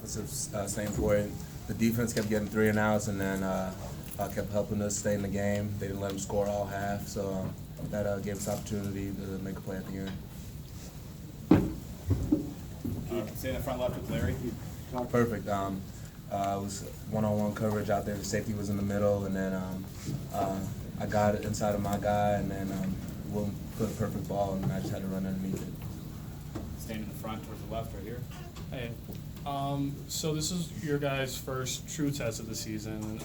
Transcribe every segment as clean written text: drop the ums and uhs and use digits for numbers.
offensive standpoint. The defense kept getting 3 and outs, and then kept helping us stay in the game. They didn't let them score all half, so that gave us opportunity to make a play at the end. Stay in the front left with Larry. Perfect. It was one-on-one coverage out there. The safety was in the middle, and then I got it inside of my guy, and then Will put a perfect ball, and I just had to run underneath it. Staying in the front towards the left right here. Hey, so this is your guys' first true test of the season.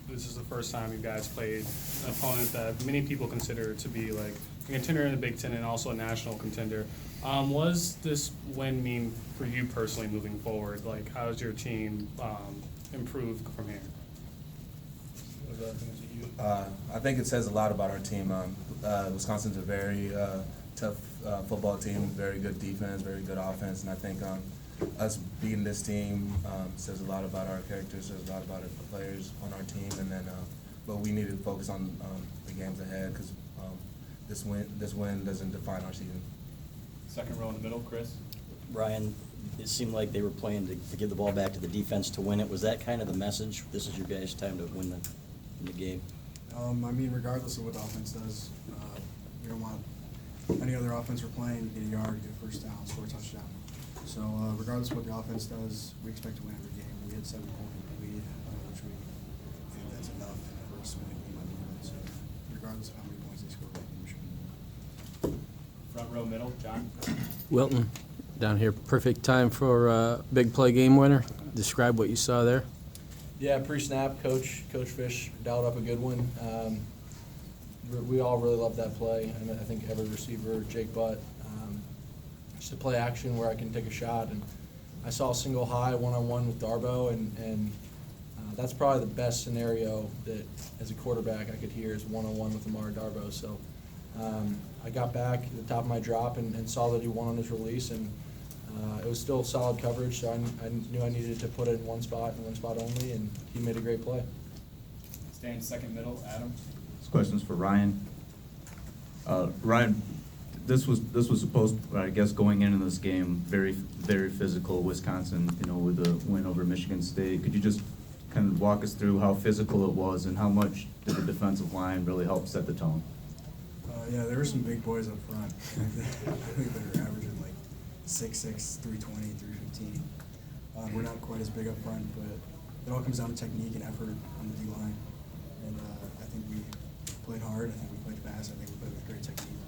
This is the first time you guys played an opponent that many people consider to be like a contender in the Big Ten and also a national contender. What does this win mean for you personally moving forward? Like, how does your team improve from here? I think it says a lot about our team. Wisconsin's a very tough football team, very good defense, very good offense, and I think us beating this team says a lot about our character, says a lot about the players on our team, and then but we need to focus on the games ahead because this win doesn't define our season. Second row in the middle, Chris. Ryan, it seemed like they were playing to give the ball back to the defense to win it. Was that kind of the message? This is your guys' time to win the game. I mean, regardless of what the offense does, we don't want any other offense we're playing to get a yard, get a first down, score a touchdown. So regardless of what the offense does, we expect to win every game. We had 7-point lead, which we think that's enough for us to win a game on defense. So regardless of how many points they score, we should win. Front row middle, John. Wilton, down here, perfect time for a big play game winner. Describe what you saw there. Yeah, pre-snap, Coach Fish dialed up a good one. We all really loved that play, and I think every receiver, Jake Butt, just a play action where I can take a shot. And I saw a single high one-on-one with Darboh, and that's probably the best scenario that, as a quarterback, I could hear is one-on-one with Amari Darboh. So I got back at the top of my drop and saw that he won on his release, and it was still solid coverage, so I knew I needed to put it in one spot and one spot only, and he made a great play. Staying second middle, Adam. This question's for Ryan. Ryan, this was supposed, I guess, going into this game, very physical. Wisconsin, with the win over Michigan State. Could you just kind of walk us through how physical it was and how much did the defensive line really help set the tone? Yeah, there were some big boys up front. I think they were averaging like 6'6", 320, 315. We're not quite as big up front, but it all comes down to technique and effort on the D-line. And I think we played hard. I think we played fast. I think we played with great technique.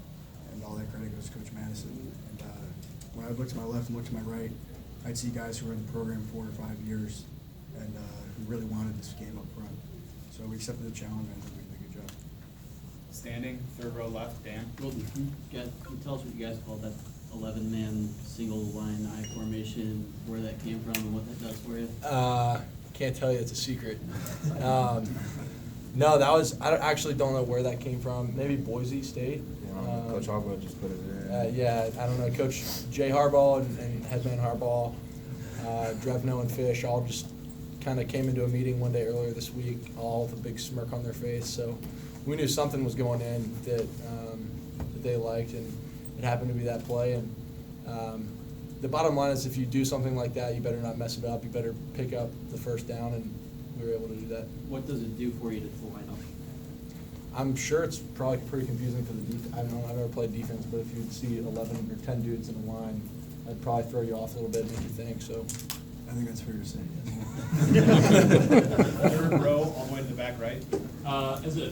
And all that credit goes to Coach Madison. And when I looked to my left and looked to my right, I'd see guys who were in the program 4 or 5 years and who really wanted this game up front. So we accepted the challenge, and I think we did a good job. Standing, third row left, Dan. Wilton, can you tell us what you guys call that 11-man single line I formation, where that came from and what that does for you? Can't tell you, it's a secret. No, I actually don't know where that came from. Maybe Boise State. Coach Harbaugh just put it there. Yeah, I don't know. Coach Jay Harbaugh and Headman Harbaugh, Drevno and Fish all just kind of came into a meeting one day earlier this week, all with a big smirk on their face. So we knew something was going in that they liked, and it happened to be that play. And the bottom line is, if you do something like that, you better not mess it up. You better pick up the first down, and we were able to do that. What does it do for you to line up? I'm sure it's probably pretty confusing for the defense. I don't know, I've never played defense, but if you'd see 11 or 10 dudes in a line, I'd probably throw you off a little bit and make you think. So I think that's fair to say, Third row, all the way to the back right.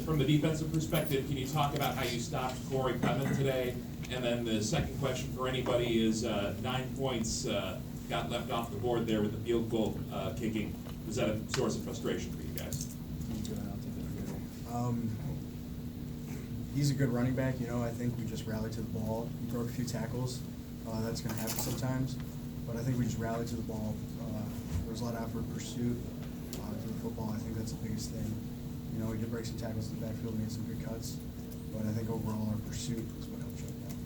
From the defensive perspective, can you talk about how you stopped Corey Clement today? And then the second question for anybody is 9 points got left off the board there with the field goal kicking. Was that a source of frustration for you guys? He's a good running back. I think we just rallied to the ball. We broke a few tackles. That's going to happen sometimes. But I think we just rallied to the ball. There was a lot of effort, pursuit to the football. I think that's the biggest thing. We did break some tackles in the backfield, made some good cuts. But I think overall our pursuit is what helped shut down.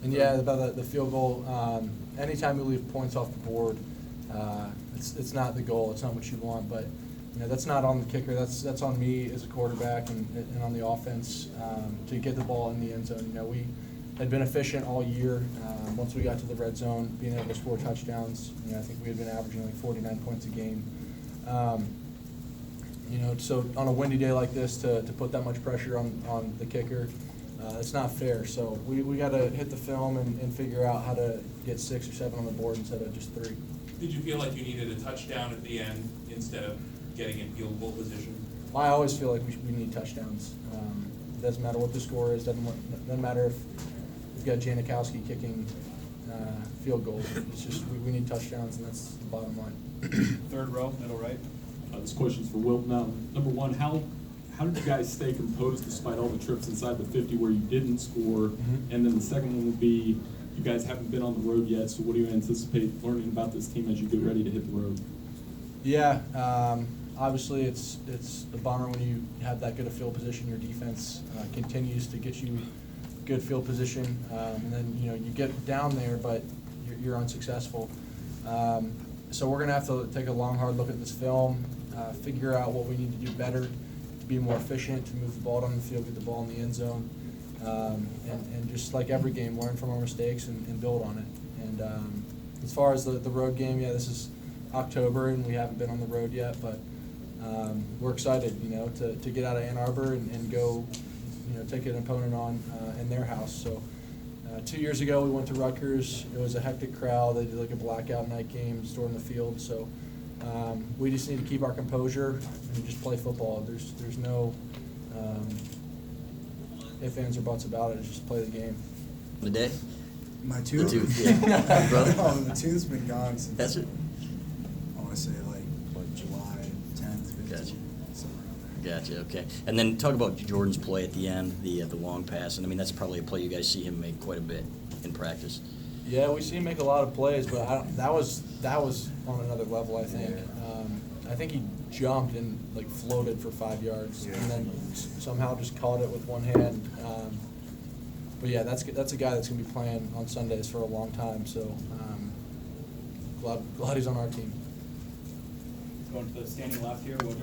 And yeah, about the field goal, anytime you leave points off the board, it's not the goal. It's not what you want, but that's not on the kicker. That's on me as a quarterback and on the offense to get the ball in the end zone. had been efficient all year. Once we got to the red zone, being able to score touchdowns, I think we had been averaging like 49 points a game. So on a windy day like this, to put that much pressure on the kicker, it's not fair. So we got to hit the film and figure out how to get 6 or 7 on the board instead of just 3. Did you feel like you needed a touchdown at the end instead of getting in field goal position? I always feel like we need touchdowns. It doesn't matter what the score is. Doesn't matter if we've got Janikowski kicking field goals. It's just we need touchdowns, and that's the bottom line. Third row, middle right. This question's for Wilton. Number one, how did you guys stay composed despite all the trips inside the 50 where you didn't score? And then the second one would be, you guys haven't been on the road yet, so what do you anticipate learning about this team as you get ready to hit the road? Yeah, obviously it's a bummer when you have that good a field position. Your defense continues to get you good field position, and then you get down there, but you're unsuccessful. So we're gonna have to take a long, hard look at this film, figure out what we need to do better to be more efficient, to move the ball down the field, get the ball in the end zone, and just like every game, learn from our mistakes and build on it. And as far as the road game, yeah, this is October and we haven't been on the road yet, but we're excited, to get out of Ann Arbor and go, take an opponent on in their house. So 2 years ago we went to Rutgers. It was a hectic crowd. They did like a blackout night game, stormed the field. So we just need to keep our composure and just play football. There's no ifs, ands, or buts about it. Just play the game. The day? My tooth? The tooth, yeah. Brother? Oh, the tooth's been gone since, That's it? I want to say like July 10th, 15th, Gotcha. somewhere around there. Gotcha, okay. And then talk about Jordan's play at the end, the long pass. And I mean, that's probably a play you guys see him make quite a bit in practice. Yeah, we see him make a lot of plays, but that was on another level, I think. I think he jumped and floated for 5 yards, and then somehow just caught it with one hand. But yeah, that's a guy that's going to be playing on Sundays for a long time. So glad he's on our team. Going to the standing left here, Woodrow.